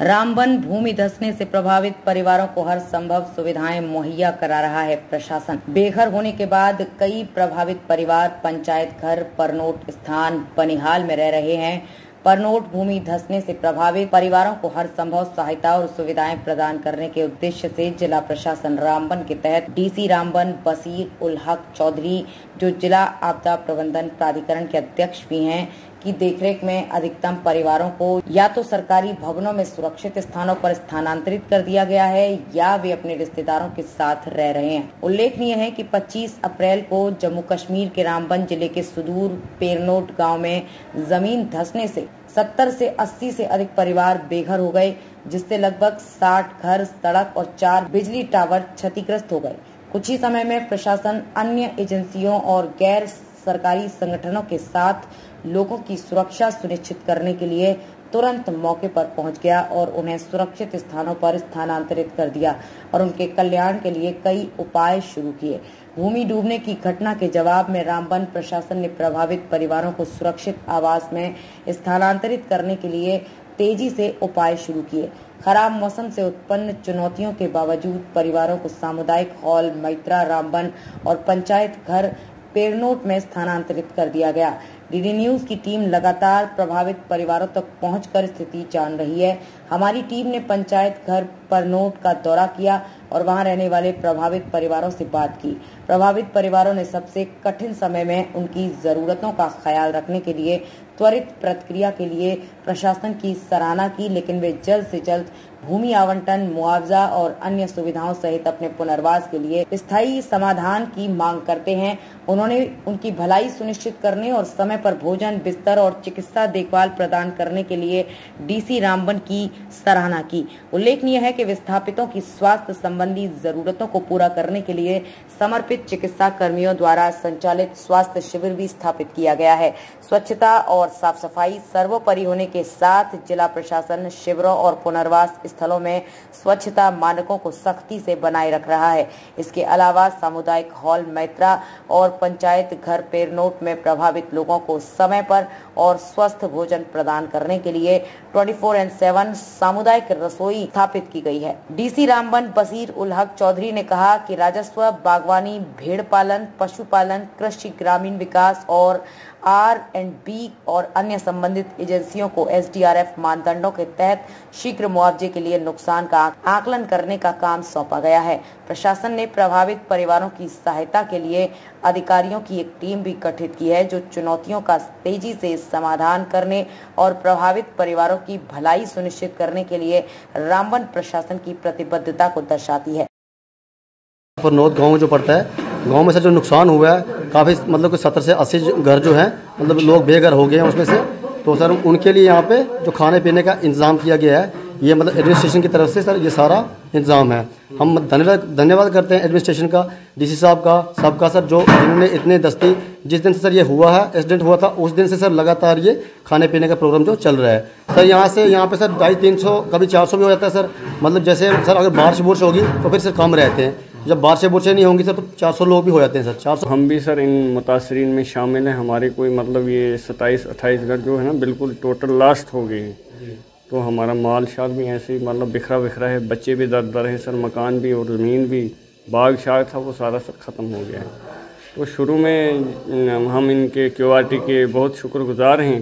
रामबन भूमि धंसने से प्रभावित परिवारों को हर संभव सुविधाएं मुहैया करा रहा है प्रशासन। बेघर होने के बाद कई प्रभावित परिवार पंचायत घर परनोट स्थान बनिहाल में रह रहे हैं। परनोट भूमि धंसने से प्रभावित परिवारों को हर संभव सहायता और सुविधाएं प्रदान करने के उद्देश्य से जिला प्रशासन रामबन के तहत डीसी रामबन बसीर उल हक चौधरी, जो जिला आपदा प्रबंधन प्राधिकरण के अध्यक्ष भी हैं, की देखरेख में अधिकतम परिवारों को या तो सरकारी भवनों में सुरक्षित स्थानों पर स्थानांतरित कर दिया गया है या वे अपने रिश्तेदारों के साथ रह रहे हैं। उल्लेखनीय है कि 25 अप्रैल को जम्मू कश्मीर के रामबन जिले के सुदूर पेरनोट गांव में जमीन धंसने से 70 से 80 से अधिक परिवार बेघर हो गए, जिससे लगभग 60 घर, सड़क और 4 बिजली टावर क्षतिग्रस्त हो गए। कुछ ही समय में प्रशासन अन्य एजेंसियों और गैर सरकारी संगठनों के साथ लोगों की सुरक्षा सुनिश्चित करने के लिए तुरंत मौके पर पहुंच गया और उन्हें सुरक्षित स्थानों पर स्थानांतरित कर दिया और उनके कल्याण के लिए कई उपाय शुरू किए। भूमि डूबने की घटना के जवाब में रामबन प्रशासन ने प्रभावित परिवारों को सुरक्षित आवास में स्थानांतरित करने के लिए तेजी से उपाय शुरू किए। खराब मौसम से उत्पन्न चुनौतियों के बावजूद परिवारों को सामुदायिक हॉल मैत्रा रामबन और पंचायत घर पेरनोट में स्थानांतरित कर दिया गया। डीडी न्यूज की टीम लगातार प्रभावित परिवारों तक पहुंचकर स्थिति जान रही है। हमारी टीम ने पंचायत घर परनोट का दौरा किया और वहां रहने वाले प्रभावित परिवारों से बात की। प्रभावित परिवारों ने सबसे कठिन समय में उनकी जरूरतों का ख्याल रखने के लिए त्वरित प्रतिक्रिया के लिए प्रशासन की सराहना की, लेकिन वे जल्द से जल्द भूमि आवंटन, मुआवजा और अन्य सुविधाओं सहित अपने पुनर्वास के लिए स्थायी समाधान की मांग करते हैं। उन्होंने उनकी भलाई सुनिश्चित करने और समय पर भोजन, बिस्तर और चिकित्सा देखभाल प्रदान करने के लिए डीसी रामबन की सराहना की। उल्लेखनीय है कि विस्थापितों की स्वास्थ्य संबंधी जरूरतों को पूरा करने के लिए समर्पित चिकित्सा कर्मियों द्वारा संचालित स्वास्थ्य शिविर भी स्थापित किया गया है। स्वच्छता और साफ सफाई सर्वोपरि होने के साथ जिला प्रशासन शिविरों और पुनर्वास स्थलों में स्वच्छता मानकों को सख्ती से बनाए रख रहा है। इसके अलावा सामुदायिक हॉल मैत्रा और पंचायत घर पेरनोट में प्रभावित लोगों को समय पर और स्वस्थ भोजन प्रदान करने के लिए 24/7 सामुदायिक रसोई स्थापित की गई है। डीसी रामबन बसीर उल हक चौधरी ने कहा कि राजस्व, बागवानी, भेड़ पालन, पशुपालन, कृषि, ग्रामीण विकास और R&B और अन्य संबंधित एजेंसियों को SDRF मानदंडों के तहत शीघ्र मुआवजे के लिए नुकसान का आकलन करने का काम सौंपा गया है। प्रशासन ने प्रभावित परिवारों की सहायता के लिए अधिकारियों की एक टीम भी गठित की है, जो चुनौतियों का तेजी से समाधान करने और प्रभावित परिवारों की भलाई सुनिश्चित करने के लिए रामबन प्रशासन की प्रतिबद्धता को दर्शाती है। परनोट गाँव जो पड़ता है, गांव में सर जो नुकसान हुआ है काफ़ी, मतलब कि 70 से 80 घर जो हैं, मतलब लोग बेघर हो गए हैं उसमें से। तो सर उनके लिए यहाँ पे जो खाने पीने का इंतज़ाम किया गया है, ये मतलब एडमिनिस्ट्रेशन की तरफ से सर ये सारा इंतज़ाम है। हम धन्यवाद करते हैं एडमिनिस्ट्रेशन का, डीसी साहब का, सबका सर, जो इन्होंने इतने दस्ती, जिस दिन से सर ये हुआ है, एक्सीडेंट हुआ था, उस दिन से सर लगातार ये खाने पीने का प्रोग्राम जो चल रहा है सर। यहाँ पे सर 250-300 कभी 400 भी हो जाता है सर। मतलब जैसे सर अगर बारिश बुर्श होगी तो फिर सर कम रहते हैं, जब बारिशें बुरशें नहीं होंगी सर तो 400 लोग भी हो जाते हैं सर। 400 हम भी सर इन मुतासरीन में शामिल हैं। हमारे कोई मतलब ये 27-28 घर जो है ना बिल्कुल टोटल लास्ट हो गए हैं। तो हमारा माल शाल भी ऐसे ही मतलब बिखरा है, बच्चे भी दर हैं सर, मकान भी और ज़मीन भी, बाग शाग था वो सारा सर ख़त्म हो गया है। तो शुरू में हम इनके QRT के बहुत शुक्रगुजार हैं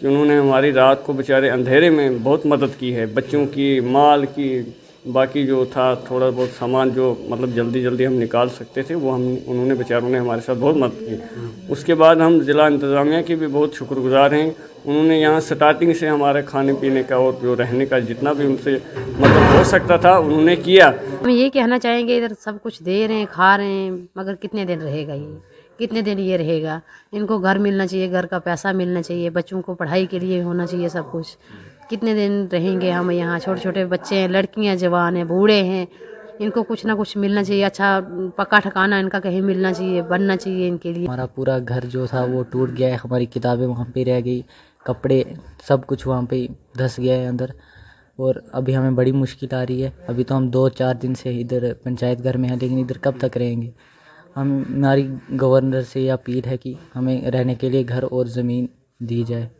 कि उन्होंने हमारी रात को बेचारे अंधेरे में बहुत मदद की है, बच्चों की, माल की, बाकी जो था थोड़ा बहुत सामान जो मतलब जल्दी हम निकाल सकते थे वो उन्होंने बेचारों ने हमारे साथ बहुत मदद की। उसके बाद हम ज़िला इंतज़ामिया के भी बहुत शुक्रगुजार हैं। उन्होंने यहाँ स्टार्टिंग से हमारे खाने पीने का और जो रहने का जितना भी उनसे मतलब हो सकता था उन्होंने किया। हम ये कहना चाहेंगे, इधर सब कुछ दे रहे हैं, खा रहे हैं, मगर कितने दिन रहेगा ये, कितने दिन ये रहेगा? इनको घर मिलना चाहिए, घर का पैसा मिलना चाहिए, बच्चों को पढ़ाई के लिए होना चाहिए सब कुछ। कितने दिन रहेंगे हम यहाँ? छोटे छोटे बच्चे हैं, लड़कियाँ जवान हैं, बूढ़े हैं, इनको कुछ ना कुछ मिलना चाहिए। अच्छा पक्का ठिकाना इनका कहीं मिलना चाहिए, बनना चाहिए इनके लिए। हमारा पूरा घर जो था वो टूट गया है, हमारी किताबें वहाँ पे रह गई, कपड़े सब कुछ वहाँ पे धंस गया है अंदर, और अभी हमें बड़ी मुश्किल आ रही है। अभी तो हम 2-4 दिन से इधर पंचायत घर में हैं, लेकिन इधर कब तक रहेंगे? हमारी गवर्नर से ये अपील है कि हमें रहने के लिए घर और ज़मीन दी जाए।